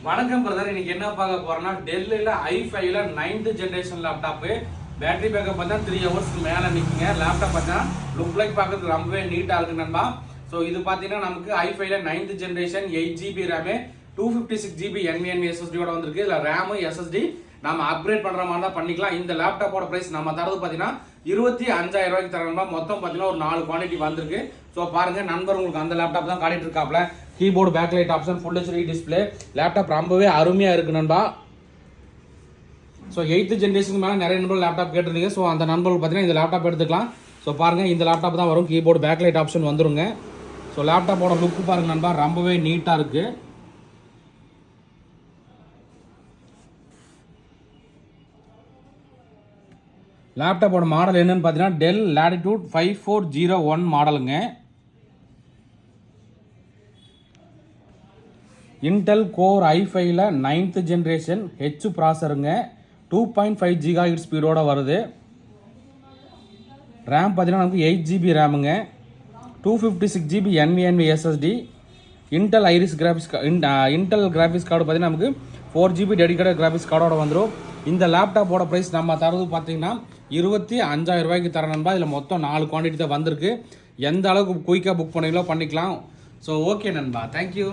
வணக்கம் பிரதர். இன்னைக்கு என்ன பார்க்க போறோம்னா டெல்லில i5ல 9th generation laptop. Battery backup பார்த்தா 3 ஹவர்ஸ்க்கு மேல நிக்குங்க. லேப்டாப் பார்த்தா லுக் லைக் பார்க்கிறதுக்கு ரொம்பவே நீட்டா இருக்கு நண்பா. சோ இது பாத்தீங்கன்னா நமக்கு i5ல 9th generation 8 GB RAM 256 GB Nvme SSD ஓட வந்திருக்கு. இதுல RAM SSD நாம அப்கிரேட் பண்ற மாதிரி தான் பண்ணிக்கலாம். இந்த லேப்டாப்போட பிரைஸ் நம்ம தரது பாத்தீங்கன்னா 25000 ரூபாய்க்கு தரணும்பா. மொத்தம் பாத்தீங்கன்னா ஒரு 4 குவாண்டிட்டி வந்திருக்கு. சோ பாருங்க நண்பர், உங்களுக்கு அந்த லேப்டாப் தான் காட்டிட்டு இருக்காப்ல. Keyboard backlight option, full HD display, laptop ரொம்பவே அருமையா இருக்கு நண்பா. ஸோ 8th ஜென்ரேஷனுக்கு மேலே நிறைய நண்பர்கள் லேப்டாப் கேட்டிருந்தீங்க. ஸோ அந்த நண்பர்கள் பார்த்தீங்கன்னா இந்த லேப்டாப் எடுத்துக்கலாம். ஸோ பாருங்க இந்த லேப்டாப் தான் வரும். கீபோர்டு பேக்லைட் ஆப்ஷன் வந்துருங்க. ஸோ லேப்டாப்போட லுக்கு பாருங்க நண்பா, ரொம்பவே நீட்டாக இருக்கு. லேப்டாப்போட மாடல் என்னன்னு பார்த்தீங்கன்னா டெல் லாட்டிடியூட் 5401 மாடலுங்க. இன்டெல் கோர் i5ல 9th ஜென்ரேஷன் ஹெச் ப்ராசருங்க. 2.5 GHz ஸ்பீடோட வருது. ரேம் பார்த்தீங்கன்னா நமக்கு 8 GB ரேமுங்க. 256 GB Nvme SSD. Intel graphics card பார்த்தீங்கன்னா நமக்கு 4 GB டெடிகேட்டட் கிராபிக்ஸ் கார்டோட வந்துடும். இந்த லேப்டாப்போட ப்ரைஸ் நம்ம தரது பார்த்தீங்கன்னா 25000 ரூபாய்க்கு தர நண்பா. இதில் மொத்தம் 4 குவான்டிட்டி தான் வந்திருக்கு. எந்த அளவுக்கு குயிக்காக புக் பண்ணீங்களோ பண்ணிக்கலாம். ஸோ ஓகே நண்பா, தேங்க்யூ.